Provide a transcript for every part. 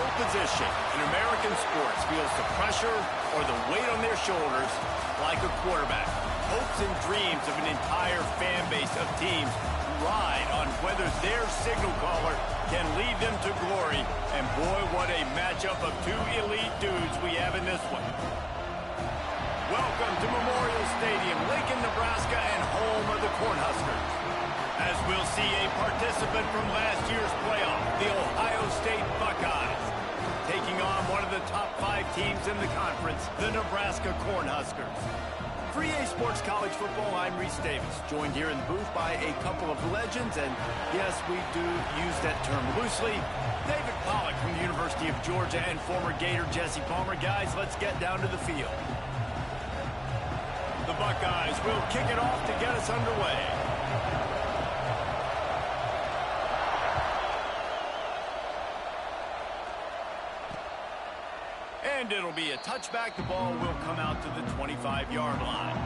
skill position in American sports feels the pressure or the weight on their shoulders like a quarterback. Hopes and dreams of an entire fan base of teams ride on whether their signal caller can lead them to glory. And boy, what a matchup of two elite dudes we have in this one. Welcome to Memorial Stadium, Lincoln, Nebraska, and home of the Cornhuskers. As we'll see a participant from last year's playoff, the Ohio State Buckeyes, taking on one of the top 5 teams in the conference, the Nebraska Cornhuskers. For EA Sports College Football, I'm Reese Davis, joined here in the booth by a couple of legends, and yes, we do use that term loosely. David Pollack from the University of Georgia and former Gator Jesse Palmer. Guys, let's get down to the field. The Buckeyes will kick it off to get us underway. And it'll be a touchback. The ball will come out to the 25-yard line.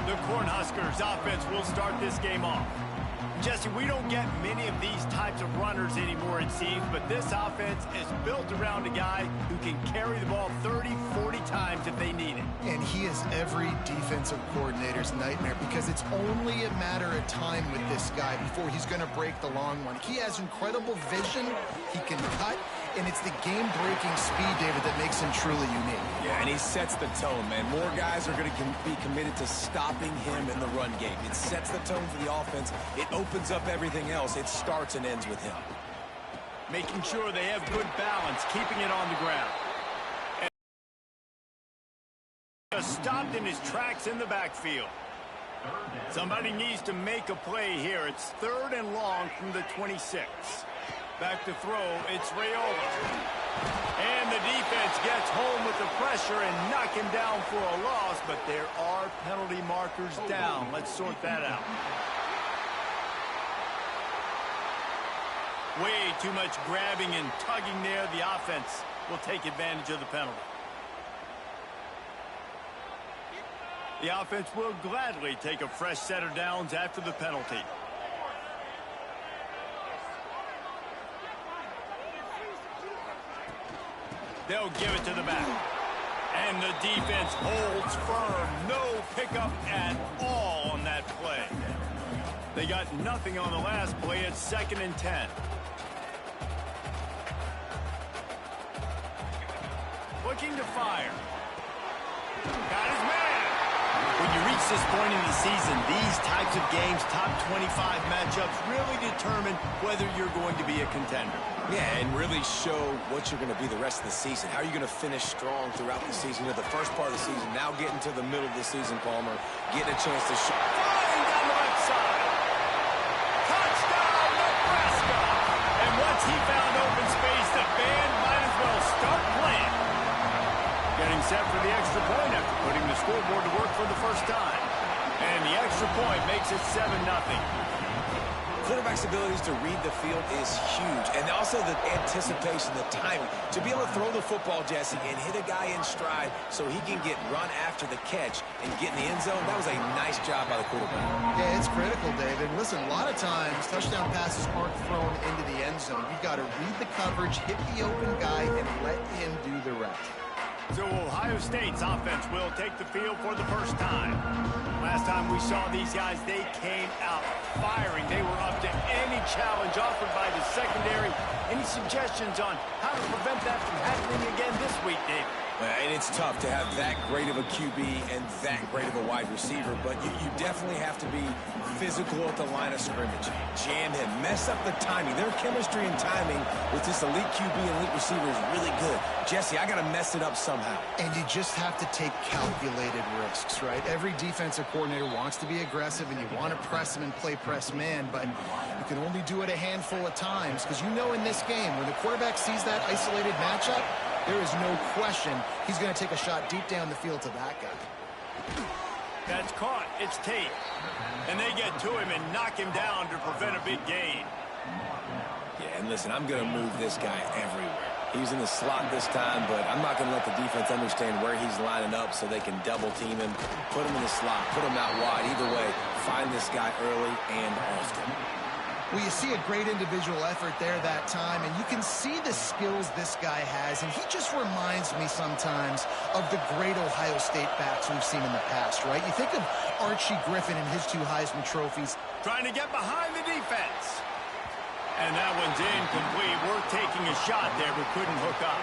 The Cornhuskers offense will start this game off. Jesse, we don't get many of these types of runners anymore, it seems, but this offense is built around a guy who can carry the ball 30, 40 times if they need it. And he is every defensive coordinator's nightmare because it's only a matter of time with this guy before he's going to break the long one. He has incredible vision, he can cut, and it's the game-breaking speed, David, that makes him truly unique. Yeah, and he sets the tone, man. More guys are going to be committed to stopping him in the run game. It sets the tone for the offense. It opens up everything else. It starts and ends with him. Making sure they have good balance, keeping it on the ground. And stopped in his tracks in the backfield. Somebody needs to make a play here. It's 3rd and long from the 26. Back to throw, it's Raiola. And the defense gets home with the pressure and knock him down for a loss, but there are penalty markers down. Let's sort that out. Way too much grabbing and tugging there. The offense will take advantage of the penalty. The offense will gladly take a fresh set of downs after the penalty. They'll give it to the back. And the defense holds firm. No pickup at all on that play. They got nothing on the last play. It's 2nd and 10. Looking to fire. Got his man. When you reach this point in the season, these types of games, top 25 matchups, really determine whether you're going to be a contender. Yeah, and really show what you're going to be the rest of the season. How are you going to finish strong throughout the season? You know, the first part of the season, now getting to the middle of the season, Palmer, getting a chance to shoot. Flying down the left side. Touchdown, Nebraska! And once he found open space, the band might as well start playing. Getting set for the extra point after putting the scoreboard to work for the first time. And the extra point makes it 7-0. Quarterback's abilities to read the field is huge. And also the anticipation, the timing. To be able to throw the football, Jesse, and hit a guy in stride so he can get run after the catch and get in the end zone, that was a nice job by the quarterback. Yeah, it's critical, David. Listen, a lot of times touchdown passes aren't thrown into the end zone. You've got to read the coverage, hit the open guy, and let him do the rest. So Ohio State's offense will take the field for the first time. Last time we saw these guys, they came out firing. They were up to any challenge offered by the secondary. Any suggestions on how to prevent that from happening again this week, Dave? And it's tough to have that great of a QB and that great of a wide receiver, but you definitely have to be physical at the line of scrimmage. Jam him, mess up the timing. Their chemistry and timing with this elite QB and elite receiver is really good. Jesse, I got to mess it up somehow. And you just have to take calculated risks, right? Every defensive coordinator wants to be aggressive, and you want to press him and play press man, but you can only do it a handful of times because you know in this game, when the quarterback sees that isolated matchup, there is no question he's going to take a shot deep down the field to that guy. That's caught. It's Tate. And they get to him and knock him down to prevent a big gain. Yeah, and listen, I'm going to move this guy everywhere. He's in the slot this time, but I'm not going to let the defense understand where he's lining up so they can double team him, put him in the slot, put him out wide. Either way, find this guy early and often. Well, you see a great individual effort there that time, and you can see the skills this guy has, and he just reminds me sometimes of the great Ohio State backs we've seen in the past, right? You think of Archie Griffin and his 2 Heisman trophies. Trying to get behind the defense. And that one's incomplete. Worth taking a shot there, but couldn't hook up.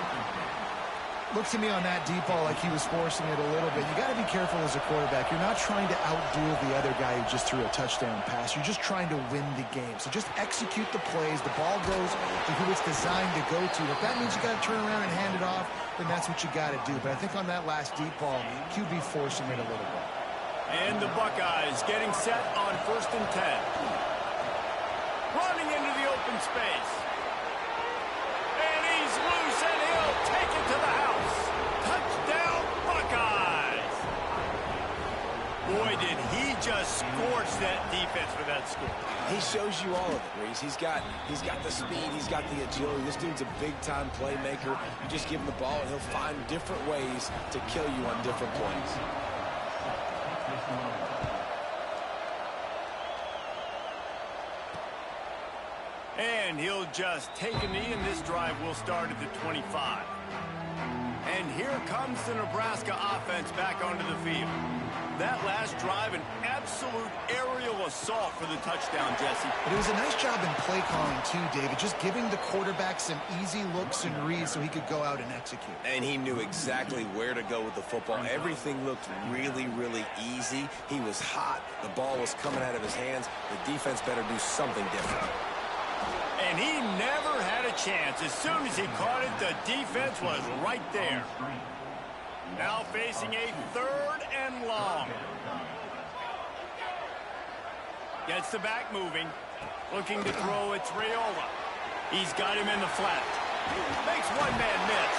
Looks to me on that deep ball like he was forcing it a little bit. You got to be careful as a quarterback. You're not trying to outduel the other guy who just threw a touchdown pass. You're just trying to win the game. So just execute the plays. The ball goes to who it's designed to go to. If that means you got to turn around and hand it off, then that's what you got to do. But I think on that last deep ball, QB forcing it a little bit. And the Buckeyes getting set on 1st and 10. Running into the open space. And he's loose, and he'll take it to the house. Touchdown, Buckeyes! Boy, did he just scorch that defense for that score. He shows you all of it, Reese. He's got the speed, he's got the agility. This dude's a big-time playmaker. You just give him the ball, and he'll find different ways to kill you on different plays. And he'll just take a knee, and this drive will start at the 25. And here comes the Nebraska offense back onto the field. That last drive, an absolute aerial assault for the touchdown, Jesse. But it was a nice job in play calling, too, David, just giving the quarterback some easy looks and reads so he could go out and execute. And he knew exactly where to go with the football. Everything looked really, really easy. He was hot. The ball was coming out of his hands. The defense better do something different. And he never had a chance. As soon as he caught it, the defense was right there. Now facing a 3rd and long. Gets the back moving. Looking to throw, it's Raiola. He's got him in the flat. Makes one man miss.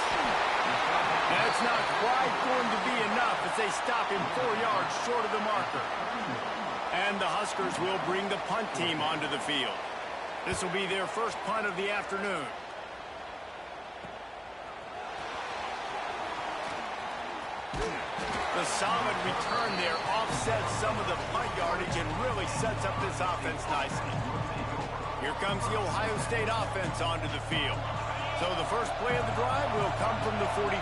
That's not quite going to be enough as they stop him 4 yards short of the marker. And the Huskers will bring the punt team onto the field. This will be their first punt of the afternoon. The solid return there offsets some of the punt yardage and really sets up this offense nicely. Here comes the Ohio State offense onto the field. So the first play of the drive will come from the 43.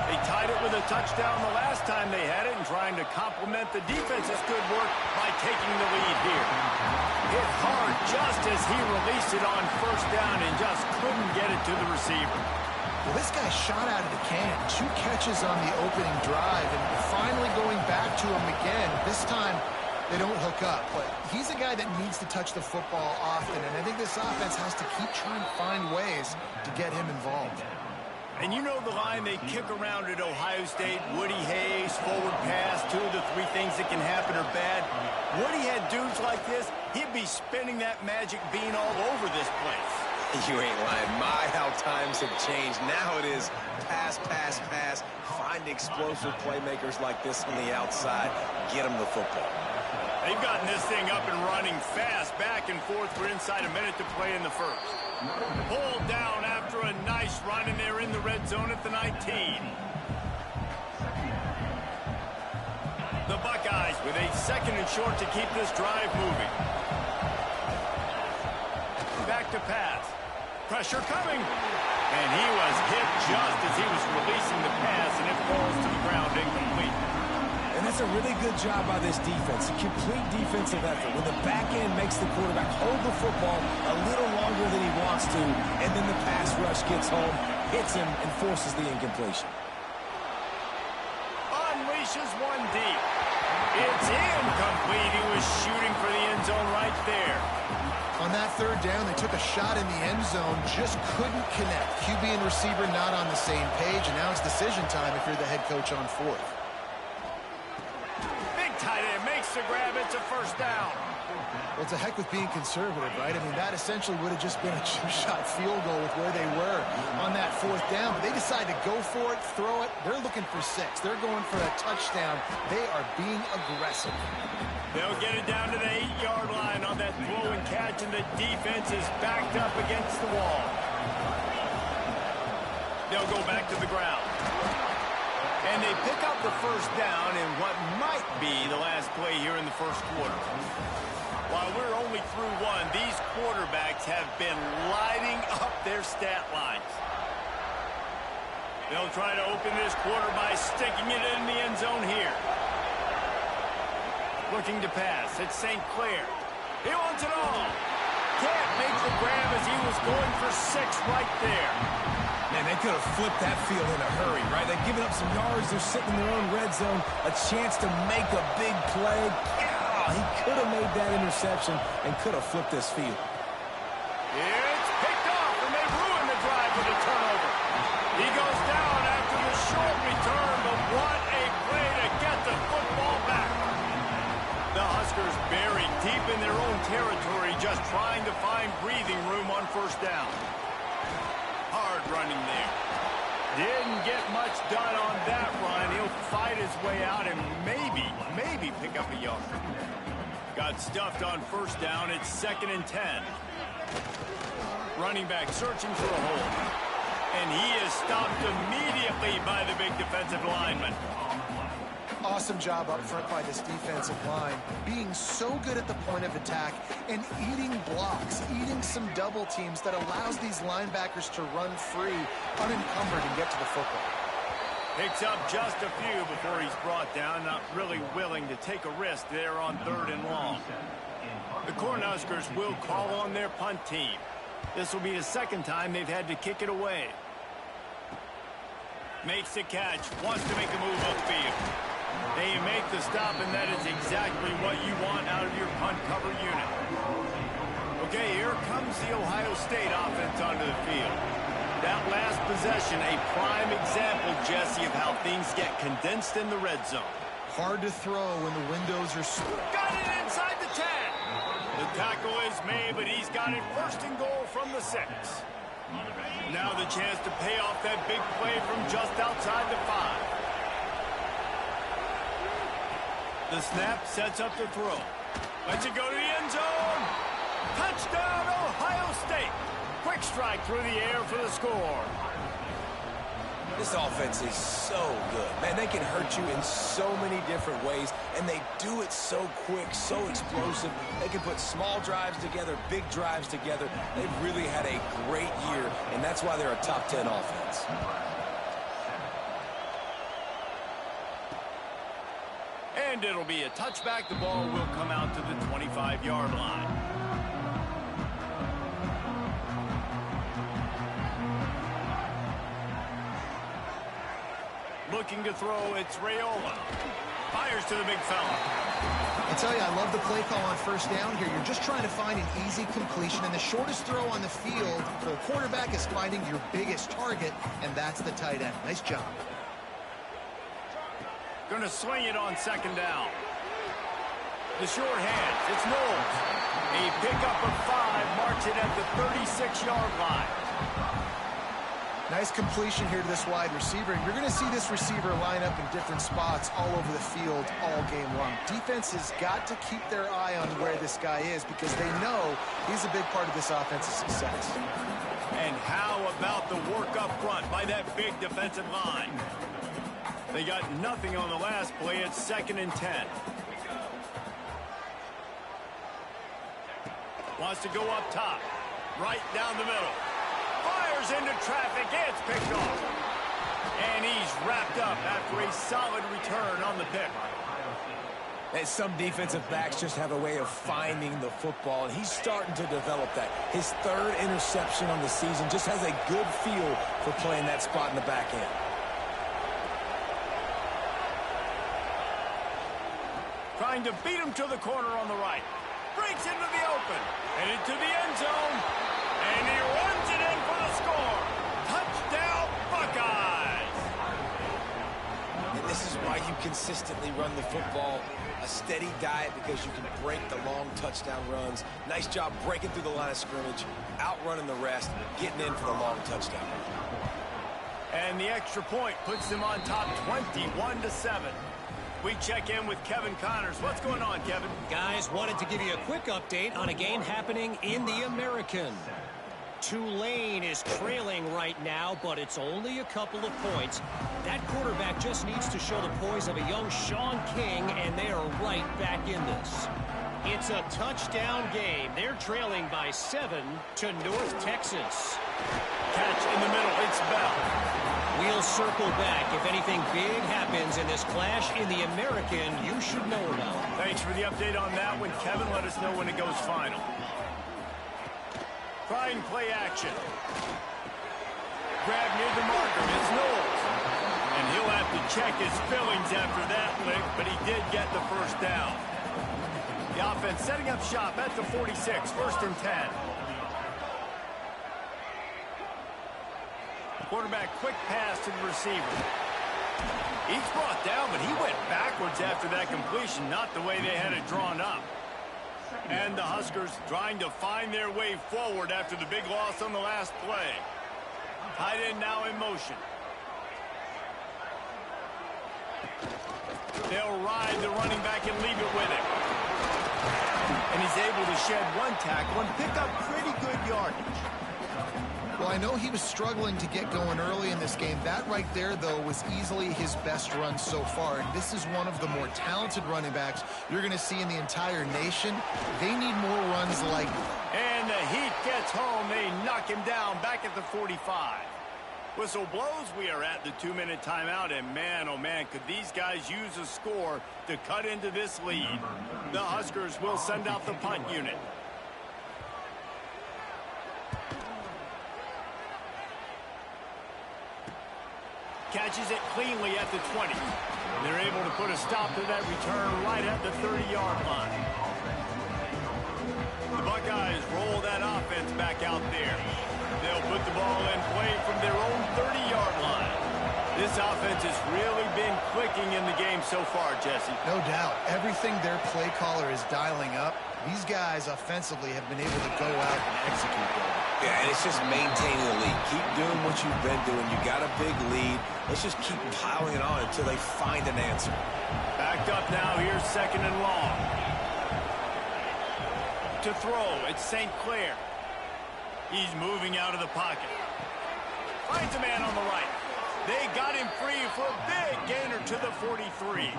They tied it with a touchdown the last time they had it and trying to complement the defense's good work by taking the lead here. Hit hard just as he released it on 1st down and just couldn't get it to the receiver. Well, this guy shot out of the can. 2 catches on the opening drive, and finally going back to him again. This time, they don't hook up, but he's a guy that needs to touch the football often, and I think this offense has to keep trying to find ways to get him involved. And you know the line they kick around at Ohio State, Woody Hayes, forward pass, 2 of the 3 things that can happen are bad. Woody had dudes like this, he'd be spinning that magic bean all over this place. You ain't lying. My, how times have changed. Now it is pass, pass, pass. Find explosive playmakers like this on the outside. Get them the football. They've gotten this thing up and running fast, back and forth for inside a minute to play in the first. Pulled down after a nice run, and they're in the red zone at the 19. The Buckeyes with a 2nd and short to keep this drive moving. Back to pass. Pressure coming. And he was hit just as he was releasing the pass, and it falls to the ground incomplete. And that's a really good job by this defense. A complete defensive effort. When the back end makes the quarterback hold the football a little longer than he wants to, and then the pass rush gets home, hits him, and forces the incompletion. Unleashes one deep. It's incomplete. He was shooting for the end zone right there. On that 3rd down, they took a shot in the end zone, just couldn't connect. QB and receiver not on the same page, and now it's decision time if you're the head coach on 4th. Big tight end makes the grab. It's a 1st down. Well, it's a heck with being conservative, right? I mean, that essentially would have just been a 2-shot field goal with where they were on that 4th down. But they decide to go for it, throw it. They're looking for 6. They're going for a touchdown. They are being aggressive. They'll get it down to the 8-yard line on that throw and catch, and the defense is backed up against the wall. They'll go back to the ground. And they pick up the 1st down in what might be the last play here in the 1st quarter. While we're only through one, these quarterbacks have been lighting up their stat lines. They'll try to open this quarter by sticking it in the end zone here. Looking to pass. It's St. Clair. He wants it all. Can't make the grab as he was going for 6 right there. Man, they could have flipped that field in a hurry, right? They've given up some yards. They're sitting in their own red zone. A chance to make a big play. Yeah, he could have made that interception and could have flipped this field. It's picked off, and they ruined the drive with a turnover. He goes down after the short return, but what a play to get the football back. The Huskers buried deep in their own territory, just trying to find breathing room on first down. Hard running there. Didn't get much done on that run. He'll fight his way out and maybe pick up a yard. Got stuffed on first down. It's 2nd and 10. Running back searching for a hole. And he is stopped immediately by the big defensive lineman. Awesome job up front by this defensive line, being so good at the point of attack and eating blocks, eating some double teams that allows these linebackers to run free, unencumbered, and get to the football. Picks up just a few before he's brought down, not really willing to take a risk there on 3rd and long. The Cornhuskers will call on their punt team. This will be the 2nd time they've had to kick it away. Makes the catch, wants to make a move upfield. They make the stop, and that is exactly what you want out of your punt cover unit. Okay, here comes the Ohio State offense onto the field. That last possession, a prime example, Jesse, of how things get condensed in the red zone. Hard to throw when the windows are... Got it inside the 10. The tackle is made, but he's got it 1st and goal from the 6. Now the chance to pay off that big play from just outside the 5. The snap sets up the throw. Lets it go to the end zone. Touchdown, Ohio State. Quick strike through the air for the score. This offense is so good. Man, they can hurt you in so many different ways, and they do it so quick, so explosive. They can put small drives together, big drives together. They've really had a great year, and that's why they're a top 10 offense. And it'll be a touchback. The ball will come out to the 25-yard line. Looking to throw, it's Raiola. Fires to the big fella. I tell you, I love the play call on first down here. You're just trying to find an easy completion, and the shortest throw on the field for a quarterback is finding your biggest target, and that's the tight end. Nice job. Going to swing it on 2nd down. The short hands, it's Knowles. A pickup of 5, marks it at the 36-yard line. Nice completion here to this wide receiver. You're going to see this receiver line up in different spots all over the field all game long. Defense has got to keep their eye on where this guy is because they know he's a big part of this offense's success. And how about the work up front by that big defensive line? They got nothing on the last play. It's 2nd and 10. Wants to go up top. Right down the middle. Fires into traffic. It's picked off. And he's wrapped up after a solid return on the pick. And some defensive backs just have a way of finding the football, and he's starting to develop that. His 3rd interception on the season, just has a good feel for playing that spot in the back end. Trying to beat him to the corner on the right. Breaks into the open. Headed to the end zone. And he runs it in for the score. Touchdown, Buckeyes. And this is why you consistently run the football. A steady diet because you can break the long touchdown runs. Nice job breaking through the line of scrimmage, outrunning the rest, getting in for the long touchdown. And the extra point puts them on top 21-7. We check in with Kevin Connors. What's going on, Kevin? Guys, wanted to give you a quick update on a game happening in the American. Tulane is trailing right now, but it's only a couple of points. That quarterback just needs to show the poise of a young Sean King, and they are right back in this. It's a touchdown game. They're trailing by 7 to North Texas. Catch in the middle. It's Bell. We'll circle back. If anything big happens in this clash in the American, you should know about. Thanks for the update on that one, Kevin. Let us know when it goes final. Trying play action. Grab near the marker. It's Knowles. And he'll have to check his fillings after that lick, but he did get the first down. The offense setting up shop at the 46, 1st and 10. Quarterback quick pass to the receiver. He's brought down, but he went backwards after that completion, not the way they had it drawn up. And the Huskers trying to find their way forward after the big loss on the last play. Tight end now in motion. They'll ride the running back and leave it with him. And he's able to shed one tackle and pick up pretty good yardage. Well, I know he was struggling to get going early in this game. That right there, though, was easily his best run so far. And this is one of the more talented running backs you're going to see in the entire nation. They need more runs like that. And the heat gets home. They knock him down back at the 45. Whistle blows. We are at the 2-minute timeout. And man, oh man, could these guys use a score to cut into this lead. The Huskers will send out the punt unit. Catches it cleanly at the 20. They're able to put a stop to that return right at the 30-yard line. The Buckeyes roll that offense back out there. They'll put the ball in play from their own 30-yard line. This offense has really been clicking in the game so far, Jesse. No doubt. Everything their play caller is dialing up, these guys offensively have been able to go out and execute that. Yeah, and it's just maintaining the lead. Keep doing what you've been doing. You got a big lead. Let's just keep piling it on until they find an answer. Backed up now. Here's 2nd and long. To throw, it's St. Clair. He's moving out of the pocket. Finds a man on the right. They got him free for a big gainer to the 43.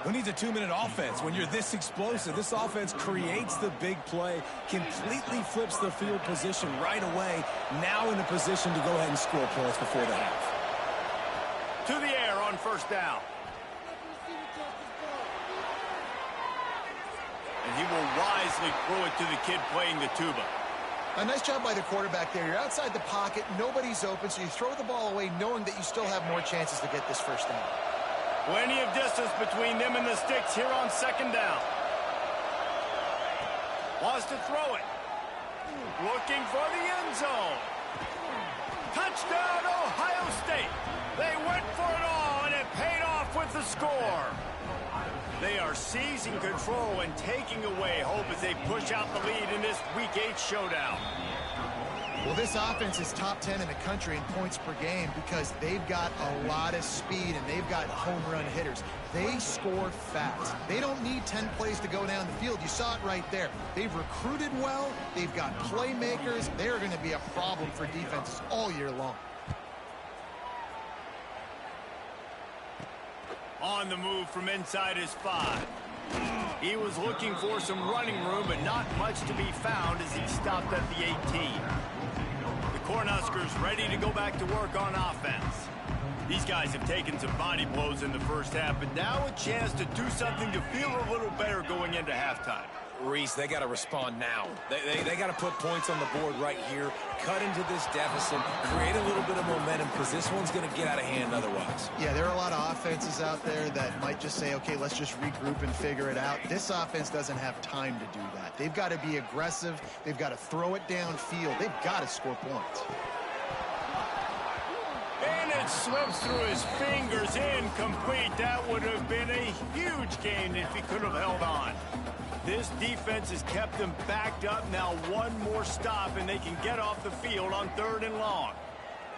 Who needs a 2-minute offense? When you're this explosive, this offense creates the big play, completely flips the field position right away, now in a position to go ahead and score points before the half. To the air on 1st down. And he will wisely throw it to the kid playing the tuba. A nice job by the quarterback there. You're outside the pocket, nobody's open, so you throw the ball away knowing that you still have more chances to get this 1st down. Plenty of distance between them and the sticks here on 2nd down. Wants to throw it. Looking for the end zone. Touchdown, Ohio State. They went for it all, and it paid off with the score. They are seizing control and taking away hope as they push out the lead in this Week 8 showdown. Well, this offense is top 10 in the country in points per game because they've got a lot of speed and they've got home run hitters. They score fast. They don't need 10 plays to go down the field. You saw it right there. They've recruited well. They've got playmakers. They're going to be a problem for defenses all year long. On the move from inside his 5. He was looking for some running room, but not much to be found as he stopped at the 18. The Cornhuskers ready to go back to work on offense. These guys have taken some body blows in the first half, but now a chance to do something to feel a little better going into halftime. Reese, they got to respond now. They got to put points on the board right here, cut into this deficit, create a little bit of momentum because this one's going to get out of hand otherwise. Yeah, there are a lot of offenses out there that might just say, okay, let's just regroup and figure it out. This offense doesn't have time to do that. They've got to be aggressive. They've got to throw it downfield. They've got to score points. And it slips through his fingers, incomplete. That would have been a huge gain if he could have held on. This defense has kept them backed up. Now one more stop, and they can get off the field on 3rd and long.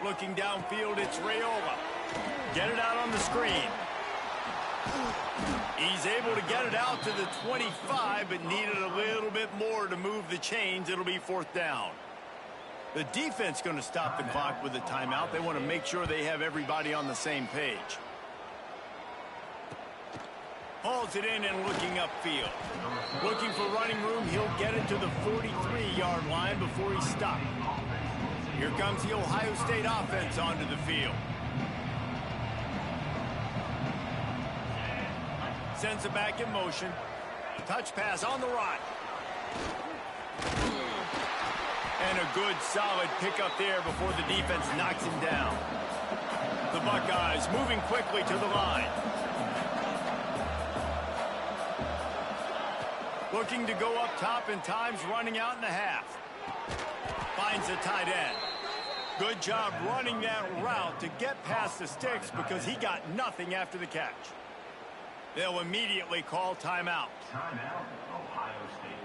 Looking downfield, it's Raiola. Get it out on the screen. He's able to get it out to the 25, but needed a little bit more to move the chains. It'll be 4th down. The defense going to stop the clock with a timeout. They want to make sure they have everybody on the same page. Hauls it in and looking upfield. Looking for running room, he'll get it to the 43-yard line before he stopped. Here comes the Ohio State offense onto the field. Sends it back in motion. Touch pass on the run. And a good, solid pickup there before the defense knocks him down. The Buckeyes moving quickly to the line. Looking to go up top, and time's running out in the half. Finds the tight end. Good job running that route to get past the sticks because he got nothing after the catch. They'll immediately call timeout. Timeout, Ohio State.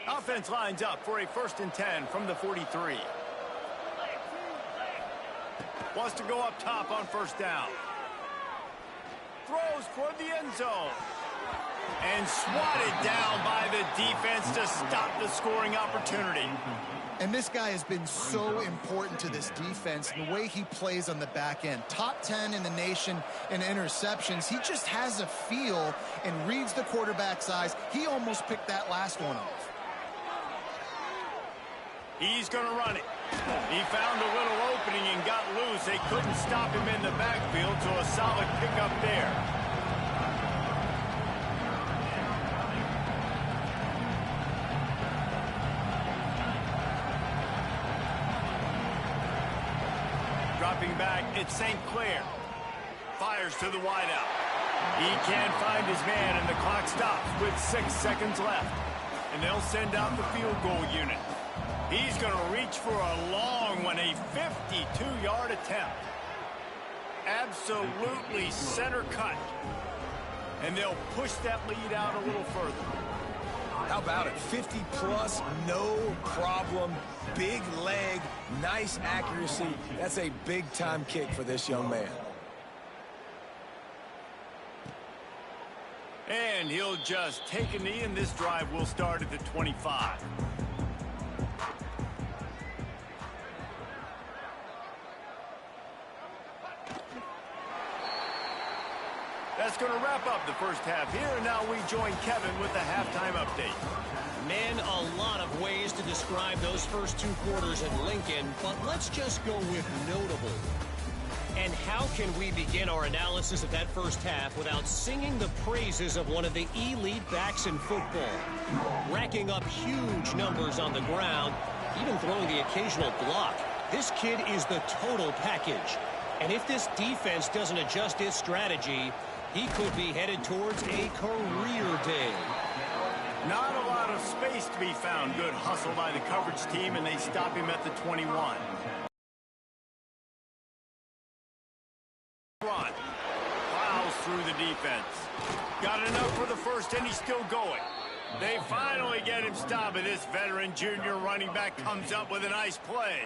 Offense lines up for a 1st and 10 from the 43. Wants to go up top on 1st down. Throws toward the end zone. And swatted down by the defense to stop the scoring opportunity. And this guy has been so important to this defense, the way he plays on the back end. Top 10 in the nation in interceptions. He just has a feel and reads the quarterback's eyes. He almost picked that last one off. He's going to run it. He found a little opening and got loose. They couldn't stop him in the backfield, so a solid pickup there. Dropping back, it's St. Clair. Fires to the wideout. He can't find his man, and the clock stops with 6 seconds left. And they'll send out the field goal unit. He's going to reach for a long one, a 52-yard attempt. Absolutely center cut. And they'll push that lead out a little further. How about it? 50-plus, no problem. Big leg, nice accuracy. That's a big-time kick for this young man. And he'll just take a knee, and this drive will start at the 25. That's going to wrap up the first half here, and now we join Kevin with the halftime update. Man, a lot of ways to describe those first 2 quarters in Lincoln, but let's just go with notable. And how can we begin our analysis of that first half without singing the praises of one of the elite backs in football? Racking up huge numbers on the ground, even throwing the occasional block. This kid is the total package. And if this defense doesn't adjust its strategy, he could be headed towards a career day. Not a lot of space to be found. Good hustle by the coverage team, and they stop him at the 21. Run. Plows through the defense. Got enough for the first, and he's still going. They finally get him stopped, and this veteran junior running back comes up with a nice play.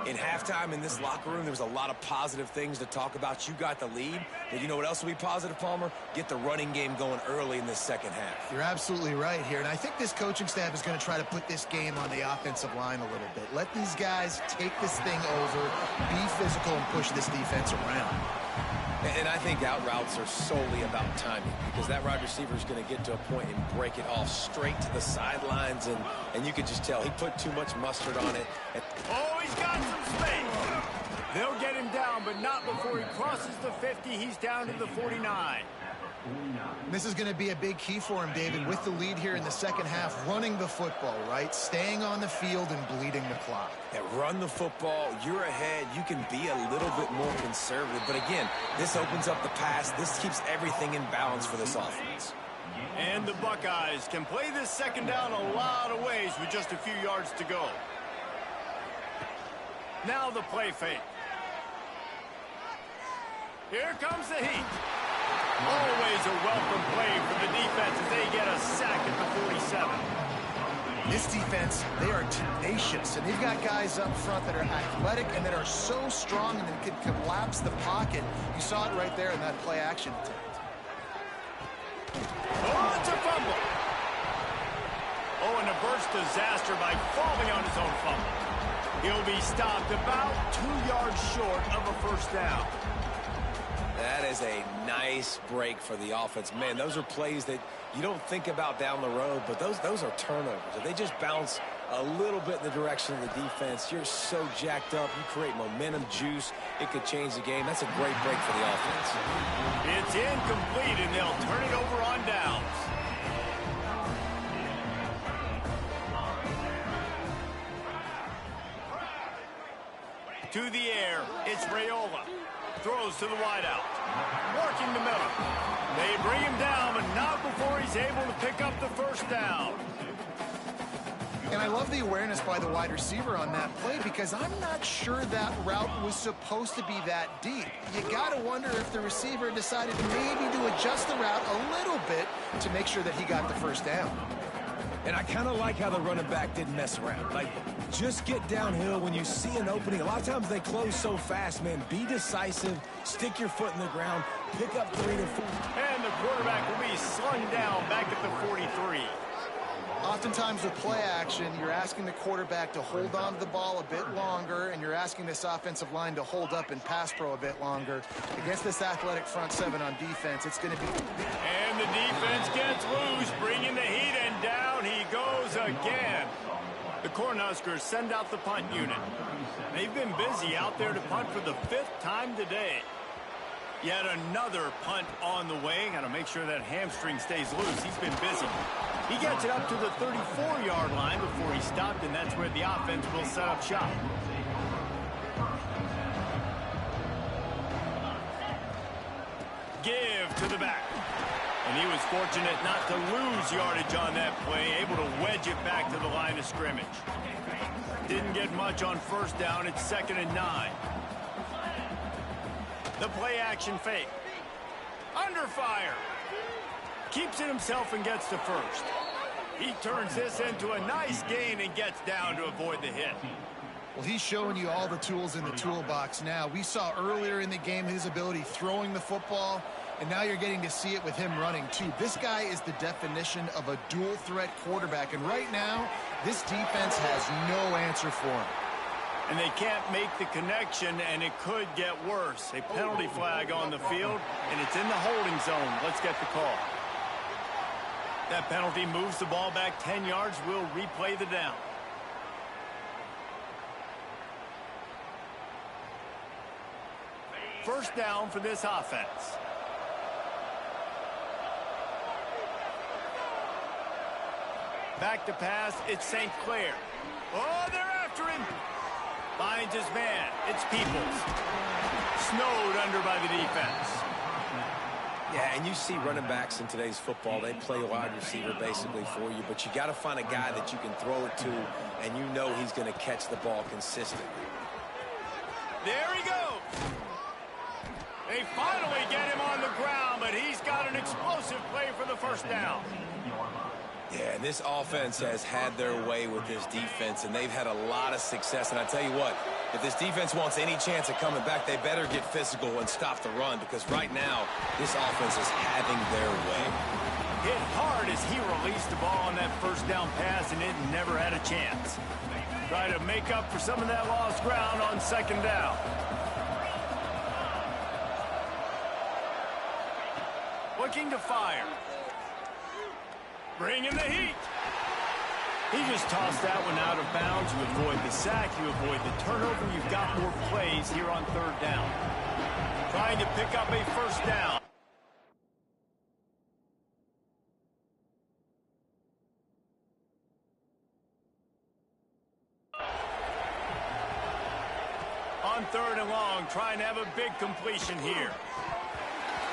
In halftime in this locker room, there was a lot of positive things to talk about. You got the lead, but you know what else will be positive, Palmer? Get the running game going early in this second half. You're absolutely right here, and I think this coaching staff is going to try to put this game on the offensive line a little bit. Let these guys take this thing over, be physical, and push this defense around. And I think out routes are solely about timing, because that wide receiver is going to get to a point and break it off straight to the sidelines, and you can just tell he put too much mustard on it. Oh, he's got some space. They'll get him down, but not before he crosses the 50. He's down to the 49. This is going to be a big key for him, David, with the lead here in the second half, running the football, right? Staying on the field and bleeding the clock. Yeah, run the football. You're ahead. You can be a little bit more conservative. But again, this opens up the pass. This keeps everything in balance for this offense. And the Buckeyes can play this second down a lot of ways with just a few yards to go. Now the play fake. Here comes the heat. Always a welcome play for the defense as they get a sack at the 47. This defense, they are tenacious, and they've got guys up front that are athletic and that are so strong and that can collapse the pocket. You saw it right there in that play action attempt. Oh, it's a fumble. Oh, and a burst disaster by falling on his own fumble. He'll be stopped about 2 yards short of a first down. That is a nice break for the offense. Man, those are plays that you don't think about down the road, but those are turnovers. If they just bounce a little bit in the direction of the defense, you're so jacked up. You create momentum, juice. It could change the game. That's a great break for the offense. It's incomplete, and they'll turn it over on downs. To the air, it's Raiola. Throws to the wideout. Working the middle. They bring him down, but not before he's able to pick up the first down. And I love the awareness by the wide receiver on that play because I'm not sure that route was supposed to be that deep. You got to wonder if the receiver decided maybe to adjust the route a little bit to make sure that he got the first down. And I kind of like how the running back didn't mess around. Like, just get downhill when you see an opening. A lot of times they close so fast, man. Be decisive. Stick your foot in the ground. Pick up 3 to 4. And the quarterback will be slung down back at the 43. Oftentimes with play action, you're asking the quarterback to hold on to the ball a bit longer, and you're asking this offensive line to hold up in pass pro a bit longer. Against this athletic front seven on defense, it's going to be... And the defense gets loose, bringing the heat, and down he goes again. The Cornhuskers send out the punt unit. They've been busy out there to punt for the 5th time today. Yet another punt on the way. Got to make sure that hamstring stays loose. He's been busy. He gets it up to the 34-yard line before he stopped, and that's where the offense will set up shop. Give to the back. And he was fortunate not to lose yardage on that play, able to wedge it back to the line of scrimmage. Didn't get much on first down. It's 2nd and 9. The play action fake. Under fire. Keeps it himself and gets to first. He turns this into a nice gain and gets down to avoid the hit. Well, he's showing you all the tools in the toolbox now. We saw earlier in the game his ability throwing the football, and now you're getting to see it with him running too. This guy is the definition of a dual threat quarterback, and right now, this defense has no answer for him. And they can't make the connection, and it could get worse. A penalty flag on the field, and it's in the holding zone. Let's get the call. That penalty moves the ball back 10 yards. We'll replay the down. First down for this offense. Back to pass, it's St. Clair. Oh, they're after him. Finds his man. It's Peoples. Snowed under by the defense. Yeah, and you see running backs in today's football, they play a wide receiver basically for you, but you got to find a guy that you can throw it to, and you know he's going to catch the ball consistently. There he goes. They finally get him on the ground, but he's got an explosive play for the first down. Yeah, and this offense has had their way with this defense, and they've had a lot of success. And I tell you what, if this defense wants any chance of coming back, they better get physical and stop the run, because right now, this offense is having their way. Hit hard as he released the ball on that first down pass, and it never had a chance. Try to make up for some of that lost ground on 2nd down. Looking to fire. Bringing the heat. He just tossed that one out of bounds. You avoid the sack. You avoid the turnover. You've got more plays here on 3rd down. Trying to pick up a first down. On 3rd and long, trying to have a big completion here.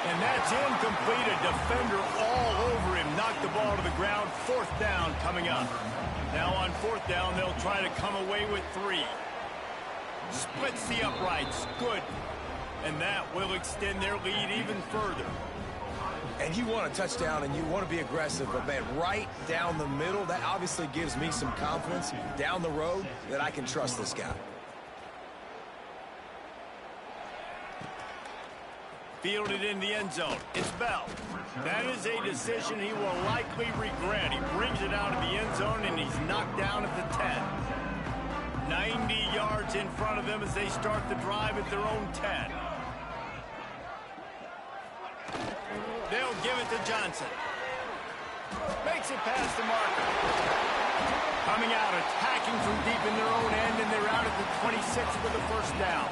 And that's incomplete. A defender all over him. Knocked the ball to the ground. 4th down coming up. Now on 4th down, they'll try to come away with 3. Splits the uprights. Good. And that will extend their lead even further. And you want a touchdown and you want to be aggressive, but man, right down the middle, that obviously gives me some confidence down the road that I can trust this guy. Fielded in the end zone. It's Bell. That is a decision he will likely regret. He brings it out of the end zone, and he's knocked down at the 10. 90 yards in front of them as they start the drive at their own 10. They'll give it to Johnson. Makes it past the marker. Coming out, attacking from deep in their own end, and they're out at the 26 with a first down.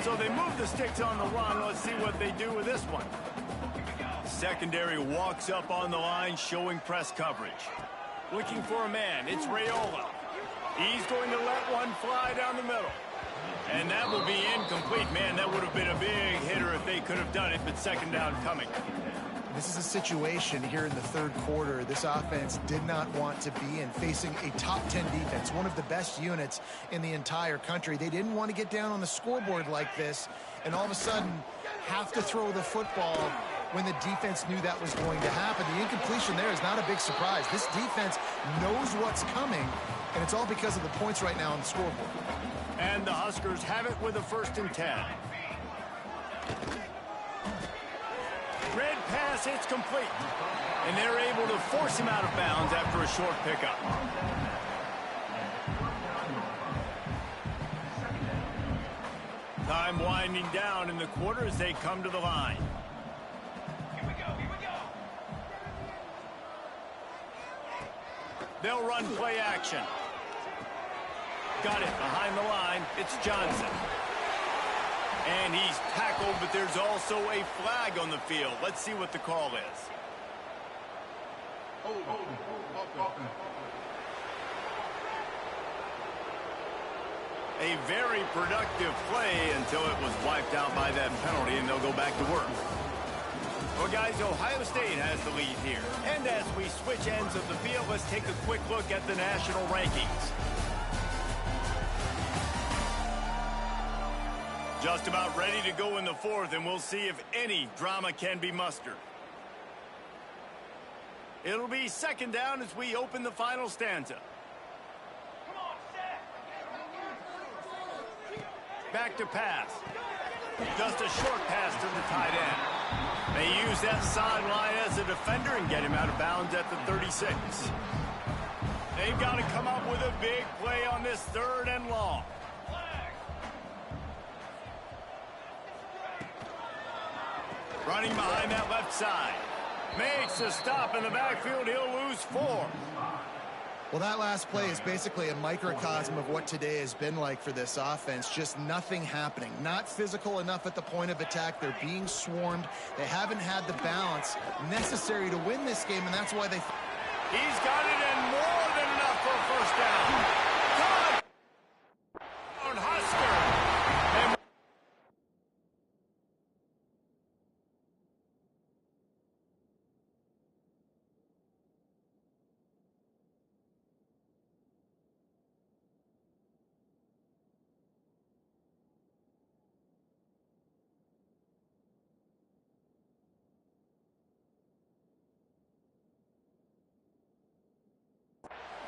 So they move the sticks on the run. Let's see what they do with this one. Secondary walks up on the line, showing press coverage. Looking for a man. It's Raiola. He's going to let one fly down the middle. And that will be incomplete. Man, that would have been a big hitter if they could have done it, but second down coming. This is a situation here in the third quarter this offense did not want to be in, facing a top 10 defense, one of the best units in the entire country. They didn't want to get down on the scoreboard like this and all of a sudden have to throw the football when the defense knew that was going to happen. The incompletion there is not a big surprise. This defense knows what's coming, and it's all because of the points right now on the scoreboard. And the Huskers have it with a 1st and 10. Red pass, it's complete. And they're able to force him out of bounds after a short pickup. Time winding down in the quarter as they come to the line. Here we go. They'll run play action. Got it behind the line. It's Johnson. And he's tackled, but there's also a flag on the field. Let's see what the call is. A very productive play until it was wiped out by that penalty, and they'll go back to work. Well, guys, Ohio State has the lead here. And as we switch ends of the field, let's take a quick look at the national rankings. Just about ready to go in the fourth, and we'll see if any drama can be mustered. It'll be second down as we open the final stanza. Back to pass. Just a short pass to the tight end. They use that sideline as a defender and get him out of bounds at the 36. They've got to come up with a big play on this 3rd and long. Running behind that left side. Makes a stop in the backfield. He'll lose 4. Well, that last play is basically a microcosm of what today has been like for this offense. Just nothing happening. Not physical enough at the point of attack. They're being swarmed. They haven't had the balance necessary to win this game, and that's why they... He's got it and more than enough for a first down. Touchdown, Husker.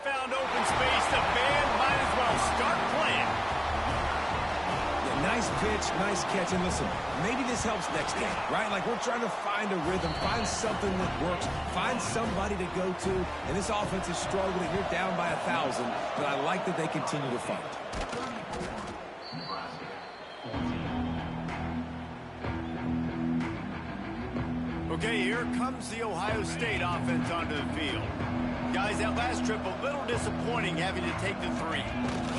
Found open space. The band might as well start playing. Yeah, nice pitch, nice catch. And listen, maybe this helps next game, right? Like we're trying to find a rhythm, find something that works, find somebody to go to. And this offense is struggling. You're down by 1,000, but I like that they continue to fight. Okay, here comes the Ohio State offense onto the field. Guys, that last trip, a little disappointing having to take the 3.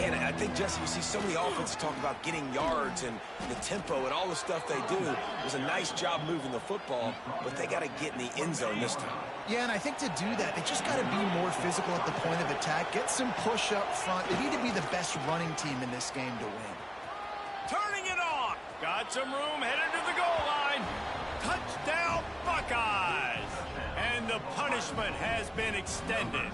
And I think, Jesse, you see so many offenses talk about getting yards and the tempo and all the stuff they do. It was a nice job moving the football, but they got to get in the end zone this time. Yeah, and I think to do that, they just got to be more physical at the point of attack. Get some push up front. They need to be the best running team in this game to win. Turning it on. Got some room headed to the goal line. Touchdown, Buckeyes. And the punishment has been extended.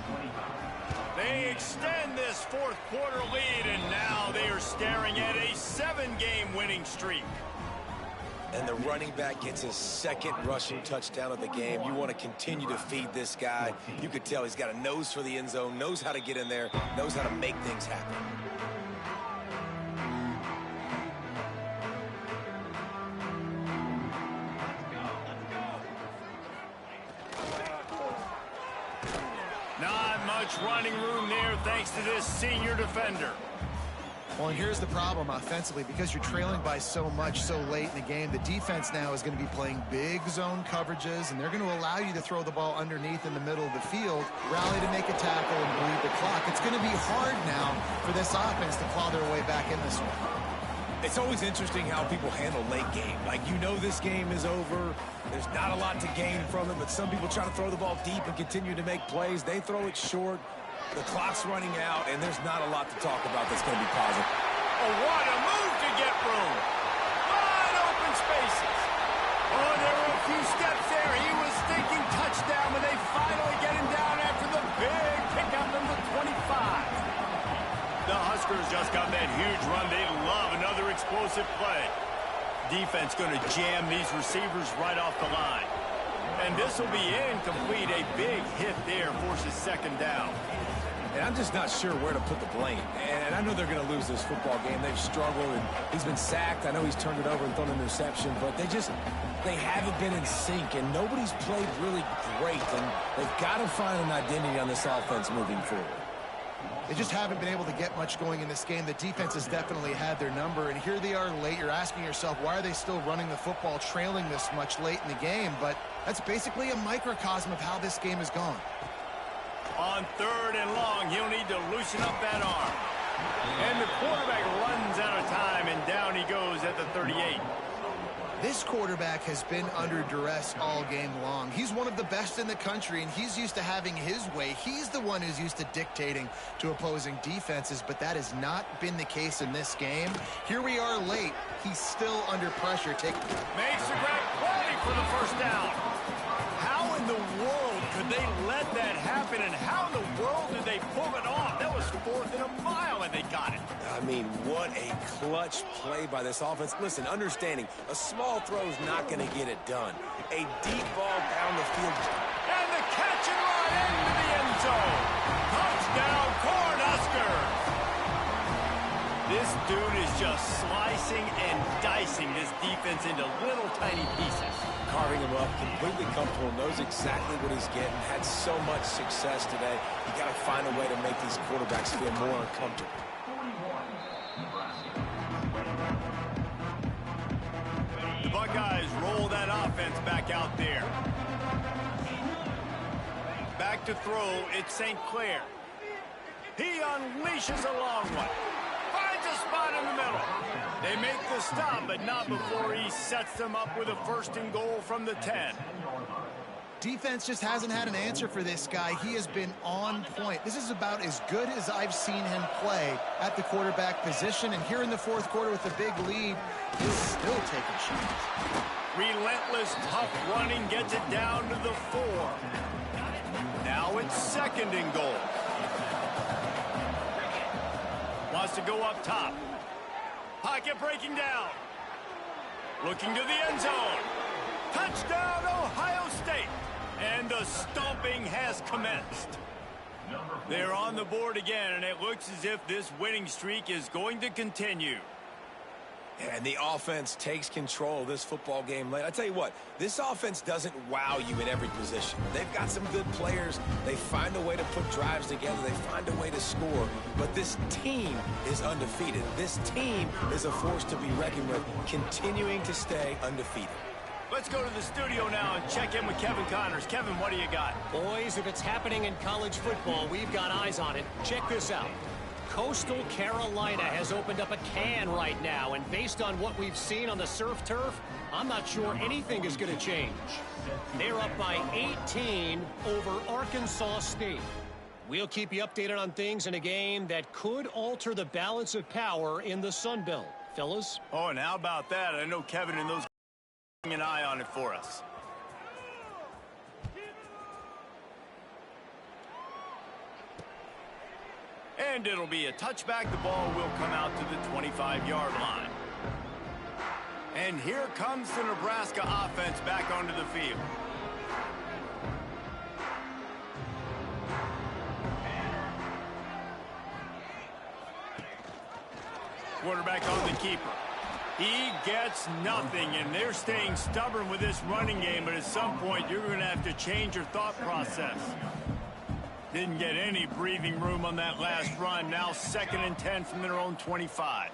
They extend this 4th quarter lead, and now they are staring at a 7-game winning streak. And the running back gets his 2nd rushing touchdown of the game. You want to continue to feed this guy. You could tell he's got a nose for the end zone, knows how to get in there, knows how to make things happen. Not much running room there thanks to this senior defender. Well, and here's the problem offensively. Because you're trailing by so much so late in the game, the defense now is going to be playing big zone coverages, and they're going to allow you to throw the ball underneath in the middle of the field, rally to make a tackle, and bleed the clock. It's going to be hard now for this offense to claw their way back in this one. It's always interesting how people handle late game. Like, you know this game is over. There's not a lot to gain from it, but some people try to throw the ball deep and continue to make plays. They throw it short. The clock's running out, and there's not a lot to talk about that's going to be positive. Oh, what a move to get room. Wide open spaces. Oh, there were a few steps there. He was thinking touchdown when they finally get him down after the big pickup in the 25. The Huskers just got that huge run. They love another explosive play. Defense going to jam these receivers right off the line. And this will be incomplete. A big hit there forces second down. And I'm just not sure where to put the blame. And I know they're going to lose this football game. They've struggled, and he's been sacked. I know he's turned it over and thrown an interception, but they haven't been in sync, and nobody's played really great. And they've got to find an identity on this offense moving forward. They just haven't been able to get much going in this game. The defense has definitely had their number, and here they are late. You're asking yourself, why are they still running the football, trailing this much late in the game? But that's basically a microcosm of how this game has gone. On 3rd and long, he'll need to loosen up that arm. And the quarterback runs out of time, and down he goes at the 38. This quarterback has been under duress all game long. He's one of the best in the country, and he's used to having his way. He's the one who's used to dictating to opposing defenses, but that has not been the case in this game. Here we are late. He's still under pressure. Makes a great play for the first down. How in the world could they let that happen, and how in the world did they pull it off? That was 4th and a mile, and they got it. I mean, what a clutch play by this offense. Listen, understanding a small throw is not going to get it done. A deep ball down the field. And the catch and run into the end zone. Touchdown, Cornhuskers. This dude is just slicing and dicing this defense into little tiny pieces. Carving him up, completely comfortable, knows exactly what he's getting, had so much success today. You got to find a way to make these quarterbacks feel more uncomfortable. The Buckeyes roll that offense back out there. Back to throw, it's St. Clair. He unleashes a long one. Finds a spot in the middle. They make the stop, but not before he sets them up with a 1st and goal from the 10. Defense just hasn't had an answer for this guy. He has been on point. This is about as good as I've seen him play at the quarterback position. And here in the 4th quarter with a big lead, he's still taking shots. Relentless, tough running gets it down to the 4. Now it's 2nd and goal. Wants to go up top. Pocket breaking down. Looking to the end zone. Touchdown, Ohio State. And the stomping has commenced. They're on the board again, and it looks as if this winning streak is going to continue. And the offense takes control of this football game late. I tell you what, this offense doesn't wow you in every position. They've got some good players. They find a way to put drives together. They find a way to score. But this team is undefeated. This team is a force to be reckoned with, continuing to stay undefeated. Let's go to the studio now and check in with Kevin Connors. Kevin, what do you got? Boys, if it's happening in college football, we've got eyes on it. Check this out. Coastal Carolina has opened up a can right now, and based on what we've seen on the surf turf, I'm not sure anything is going to change. They're up by 18 over Arkansas State. We'll keep you updated on things in a game that could alter the balance of power in the Sun Belt. Fellas? Oh, and how about that? I know Kevin and those an eye on it for us. And it'll be a touchback. The ball will come out to the 25-yard line. And here comes the Nebraska offense back onto the field. Quarterback on the keeper. He gets nothing, and they're staying stubborn with this running game, but at some point you're going to have to change your thought process. Didn't get any breathing room on that last run. Now 2nd and 10 from their own 25.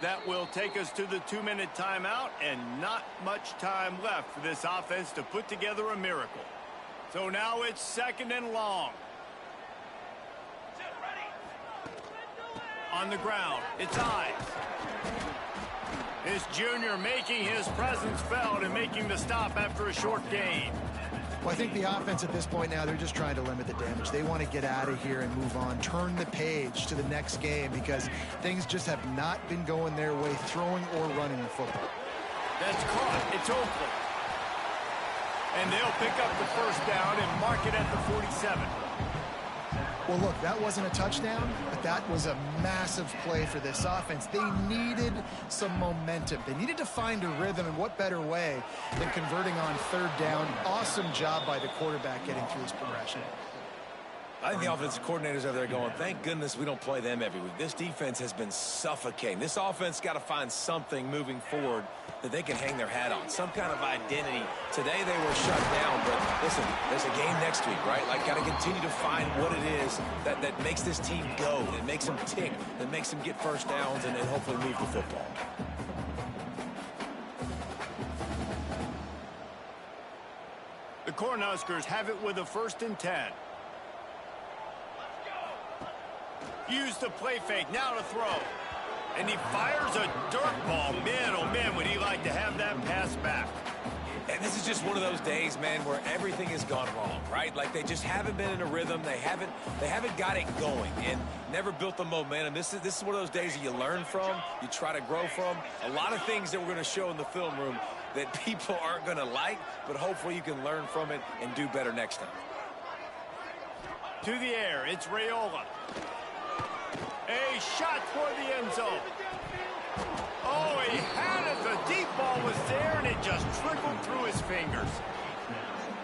That will take us to the 2-minute timeout, and not much time left for this offense to put together a miracle. So now it's 2nd and long. On the ground, it's Ives. This junior making his presence felt and making the stop after a short gain. Well, I think the offense at this point now, they're just trying to limit the damage. They want to get out of here and move on, turn the page to the next game, because things just have not been going their way, throwing or running the football. That's caught. It's Oakland. And they'll pick up the first down and mark it at the 47. Well, look, that wasn't a touchdown, but that was a massive play for this offense. They needed some momentum. They needed to find a rhythm, and what better way than converting on 3rd down. Awesome job by the quarterback getting through his progression. I think the offensive coordinators over there going, thank goodness we don't play them every week. This defense has been suffocating. This offense got to find something moving forward that they can hang their hat on, some kind of identity. Today they were shut down, but listen, there's a game next week, right? Like, got to continue to find what it is that makes this team go, that makes them tick, that makes them get first downs and hopefully move the football. The Cornhuskers have it with a 1st and 10. Use the play fake, now to throw. And he fires a dirt ball. Man, oh man, would he like to have that pass back. And this is just one of those days, man, where everything has gone wrong, right? Like, they just haven't been in a rhythm. They haven't got it going and never built the momentum. This is one of those days that you learn from, you try to grow from. A lot of things that we're going to show in the film room that people aren't going to like, but hopefully you can learn from it and do better next time. To the air, it's Raiola. A shot toward the end zone. Oh, he had it. The deep ball was there, and it just trickled through his fingers.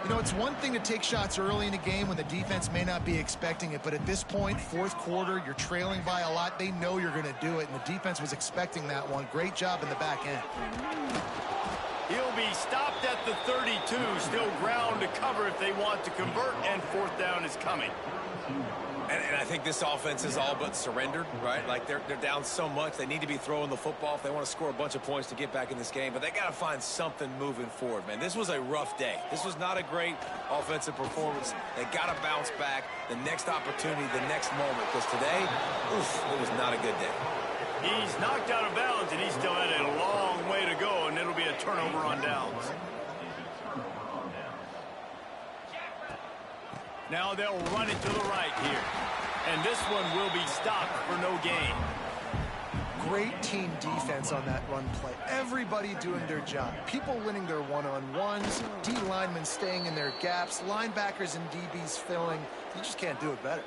You know, it's one thing to take shots early in a game when the defense may not be expecting it, but at this point, 4th quarter, you're trailing by a lot. They know you're going to do it, and the defense was expecting that one. Great job in the back end. He'll be stopped at the 32. Still ground to cover if they want to convert, and 4th down is coming. And I think this offense is all but surrendered, right? Like, they're down so much. They need to be throwing the football if they want to score a bunch of points to get back in this game. But they got to find something moving forward, man. This was a rough day. This was not a great offensive performance. They got to bounce back. The next opportunity, the next moment. Because today, oof, it was not a good day. He's knocked out of bounds, and he still had a long way to go, and it'll be a turnover on downs. Now they'll run it to the right here. And this one will be stopped for no gain. Great team defense on that run play. Everybody doing their job. People winning their one-on-ones, D linemen staying in their gaps, linebackers and DBs filling. You just can't do it better.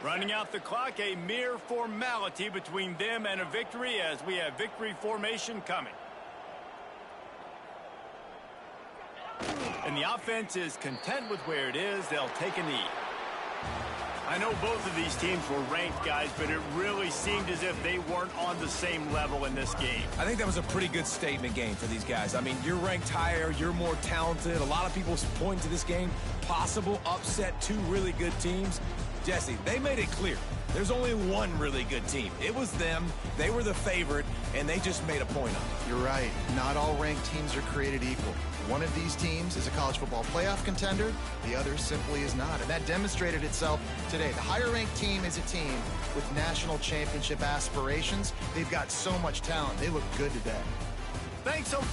Running out the clock, a mere formality between them and a victory as we have victory formation coming. And the offense is content with where it is. They'll take a knee. I know both of these teams were ranked, guys, but it really seemed as if they weren't on the same level in this game. I think that was a pretty good statement game for these guys. I mean, you're ranked higher, you're more talented. A lot of people point to this game, possible upset, 2 really good teams. Jesse, they made it clear. There's only one really good team. It was them. They were the favorite, and they just made a point of it. You're right. Not all ranked teams are created equal. One of these teams is a college football playoff contender. The other simply is not. And that demonstrated itself today. The higher-ranked team is a team with national championship aspirations. They've got so much talent. They look good today. Thanks so much.